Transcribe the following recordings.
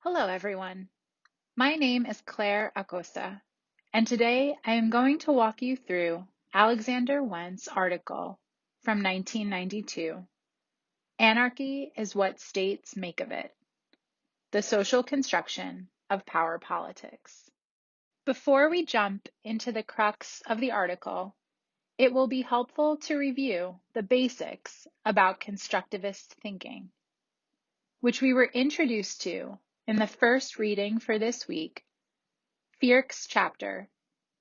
Hello, everyone. My name is Clare Acosta, and today I am going to walk you through Alexander Wendt's article from 1992, Anarchy is What States Make of It, The Social Construction of Power Politics. Before we jump into the crux of the article, it will be helpful to review the basics about constructivist thinking, which we were introduced to in the first reading for this week, Fierk's chapter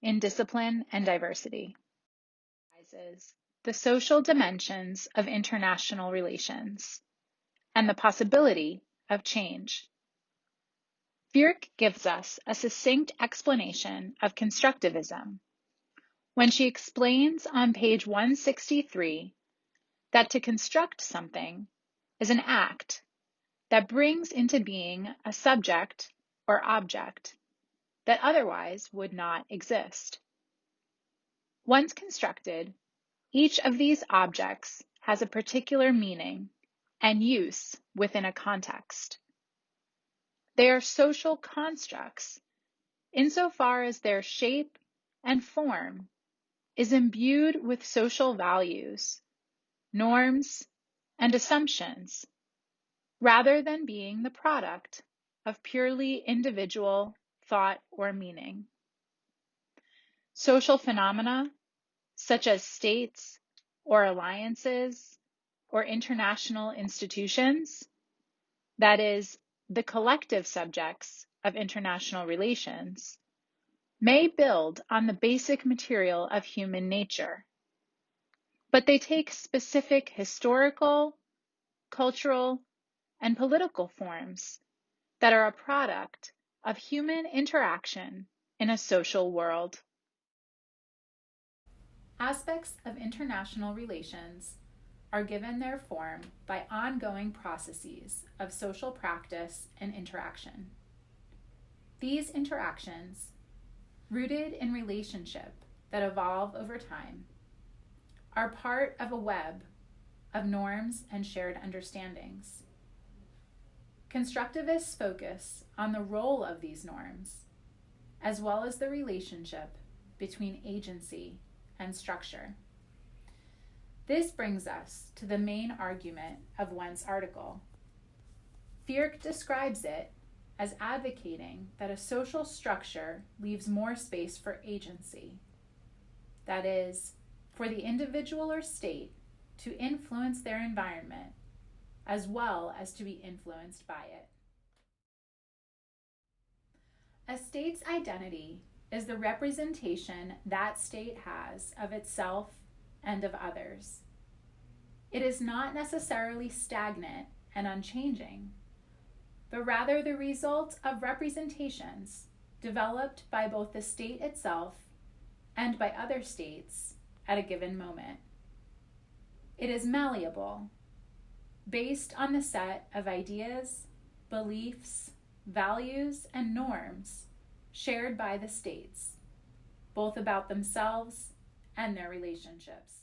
in Discipline and Diversity. The social dimensions of international relations and the possibility of change. Fierk gives us a succinct explanation of constructivism when she explains on page 163 that to construct something is an act that brings into being a subject or object that otherwise would not exist. Once constructed, each of these objects has a particular meaning and use within a context. They are social constructs insofar as their shape and form is imbued with social values, norms, and assumptions, rather than being the product of purely individual thought or meaning. Social phenomena, such as states or alliances or international institutions, that is, the collective subjects of international relations, may build on the basic material of human nature, but they take specific historical, cultural, and political forms that are a product of human interaction in a social world. Aspects of international relations are given their form by ongoing processes of social practice and interaction. These interactions, rooted in relationship that evolve over time, are part of a web of norms and shared understandings. Constructivists focus on the role of these norms, as well as the relationship between agency and structure. This brings us to the main argument of Wendt's article. Fierk describes it as advocating that a social structure leaves more space for agency, that is, for the individual or state to influence their environment as well as to be influenced by it. A state's identity is the representation that state has of itself and of others. It is not necessarily stagnant and unchanging, but rather the result of representations developed by both the state itself and by other states at a given moment. It is malleable, based on the set of ideas, beliefs, values, and norms shared by the states, both about themselves and their relationships.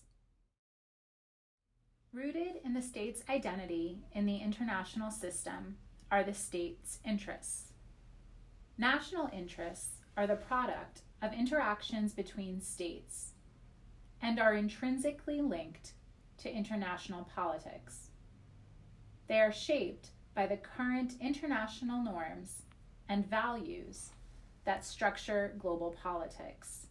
Rooted in the state's identity in the international system are the state's interests. National interests are the product of interactions between states and are intrinsically linked to international politics. They are shaped by the current international norms and values that structure global politics.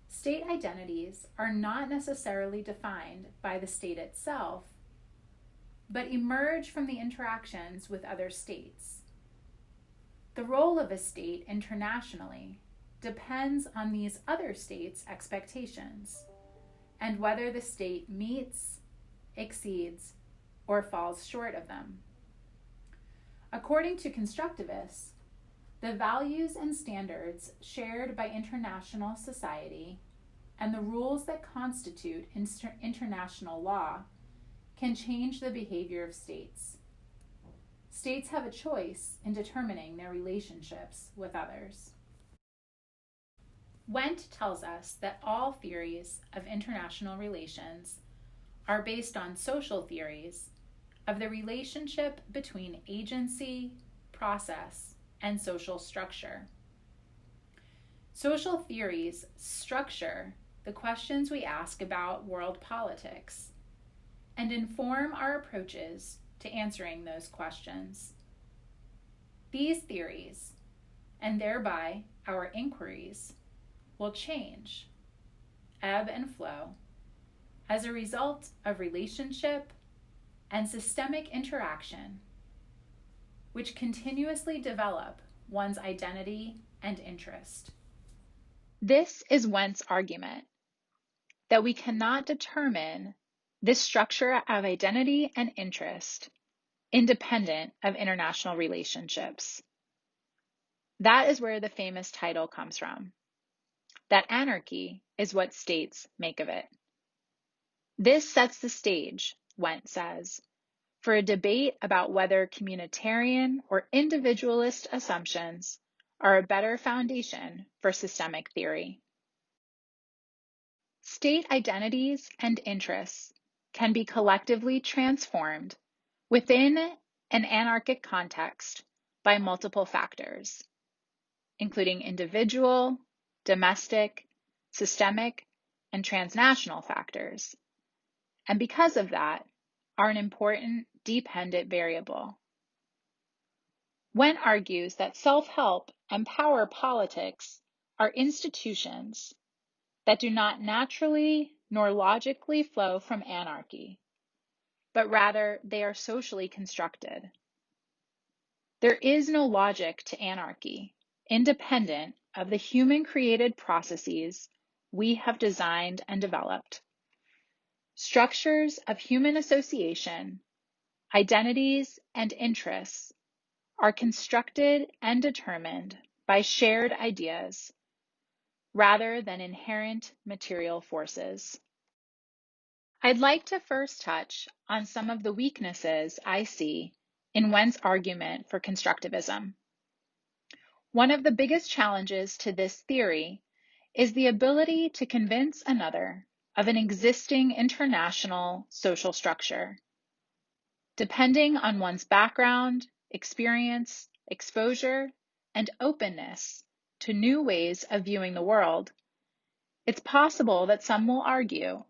State identities are not necessarily defined by the state itself, but emerge from the interactions with other states. The role of a state internationally depends on these other states' expectations and whether the state meets, exceeds, or falls short of them. According to constructivists, the values and standards shared by international society and the rules that constitute international law can change the behavior of states. States have a choice in determining their relationships with others. Wendt tells us that all theories of international relations are based on social theories of the relationship between agency, process, and social structure. Social theories structure the questions we ask about world politics and inform our approaches to answering those questions. These theories, and thereby our inquiries, will change, ebb and flow, as a result of relationship and systemic interaction, which continuously develop one's identity and interest. This is Wendt's argument that we cannot determine this structure of identity and interest independent of international relationships. That is where the famous title comes from, that anarchy is what states make of it. This sets the stage, Wendt says, for a debate about whether communitarian or individualist assumptions are a better foundation for systemic theory. State identities and interests can be collectively transformed within an anarchic context by multiple factors, including individual, domestic, systemic, and transnational factors, and because of that, are an important dependent variable. Wendt argues that self-help and power politics are institutions that do not naturally nor logically flow from anarchy, but rather they are socially constructed. There is no logic to anarchy, independent of the human-created processes we have designed and developed. Structures of human association, identities, and interests are constructed and determined by shared ideas rather than inherent material forces. I'd like to first touch on some of the weaknesses I see in Wendt's argument for constructivism. One of the biggest challenges to this theory is the ability to convince another of an existing international social structure. Depending on one's background, experience, exposure, and openness to new ways of viewing the world, it's possible that some will argue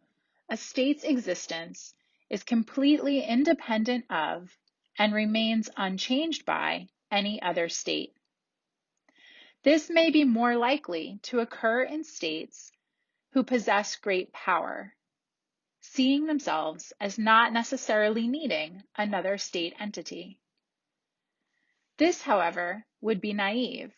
a state's existence is completely independent of and remains unchanged by any other state. This may be more likely to occur in states who possess great power, seeing themselves as not necessarily needing another state entity. This, however, would be naive,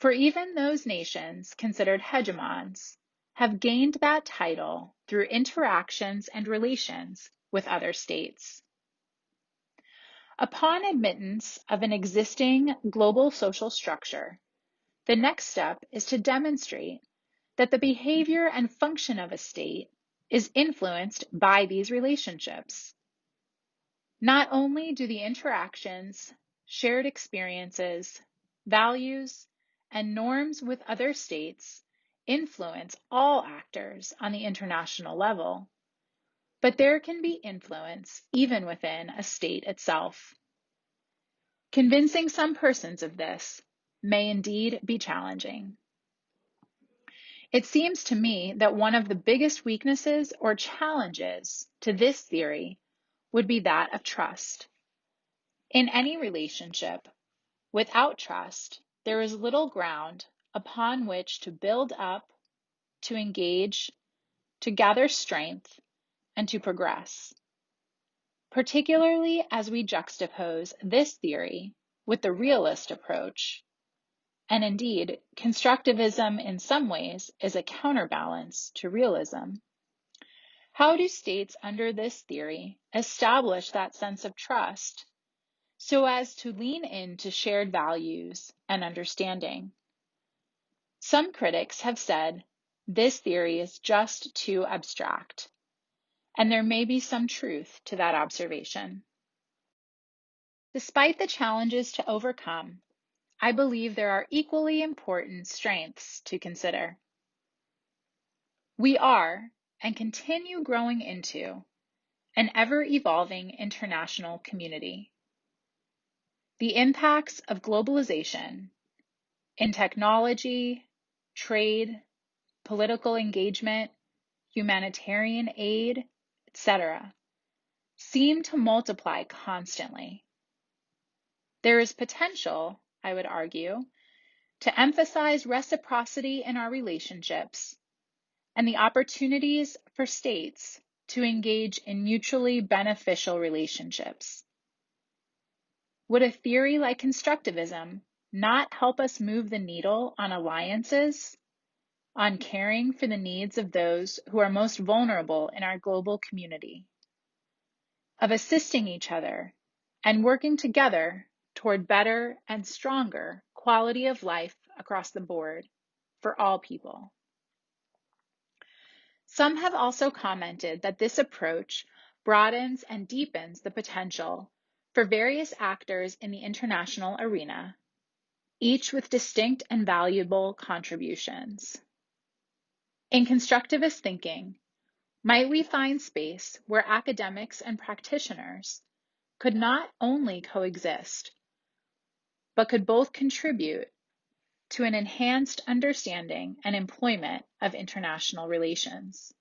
for even those nations considered hegemons have gained that title through interactions and relations with other states. Upon admittance of an existing global social structure, the next step is to demonstrate that the behavior and function of a state is influenced by these relationships. Not only do the interactions, shared experiences, values, and norms with other states influence all actors on the international level, but there can be influence even within a state itself. Convincing some persons of this may indeed be challenging. It seems to me that one of the biggest weaknesses or challenges to this theory would be that of trust. In any relationship, without trust, there is little ground upon which to build up, to engage, to gather strength, and to progress. Particularly as we juxtapose this theory with the realist approach, and indeed, constructivism in some ways is a counterbalance to realism. How do states under this theory establish that sense of trust so as to lean into shared values and understanding? Some critics have said this theory is just too abstract, and there may be some truth to that observation. Despite the challenges to overcome, I believe there are equally important strengths to consider. We are, and continue growing into, an ever-evolving international community. The impacts of globalization in technology, trade, political engagement, humanitarian aid, etc., seem to multiply constantly. There is potential, I would argue, to emphasize reciprocity in our relationships and the opportunities for states to engage in mutually beneficial relationships. Would a theory like constructivism not help us move the needle on alliances, on caring for the needs of those who are most vulnerable in our global community, of assisting each other and working together toward better and stronger quality of life across the board for all people? Some have also commented that this approach broadens and deepens the potential for various actors in the international arena, each with distinct and valuable contributions. In constructivist thinking, might we find space where academics and practitioners could not only coexist, but could both contribute to an enhanced understanding and employment of international relations?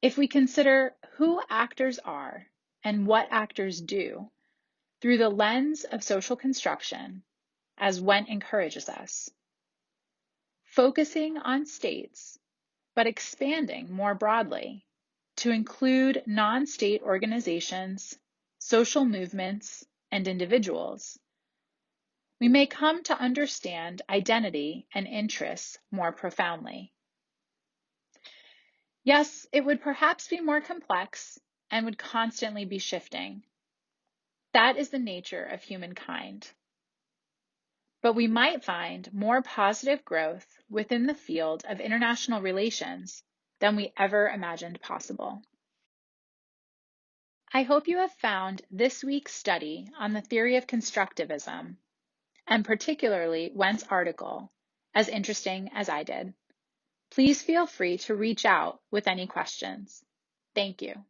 If we consider who actors are and what actors do through the lens of social construction, as Wendt encourages us, focusing on states, but expanding more broadly to include non-state organizations, social movements, and individuals, we may come to understand identity and interests more profoundly. Yes, it would perhaps be more complex and would constantly be shifting. That is the nature of humankind. But we might find more positive growth within the field of international relations than we ever imagined possible. I hope you have found this week's study on the theory of constructivism, and particularly Wendt's article, as interesting as I did. Please feel free to reach out with any questions. Thank you.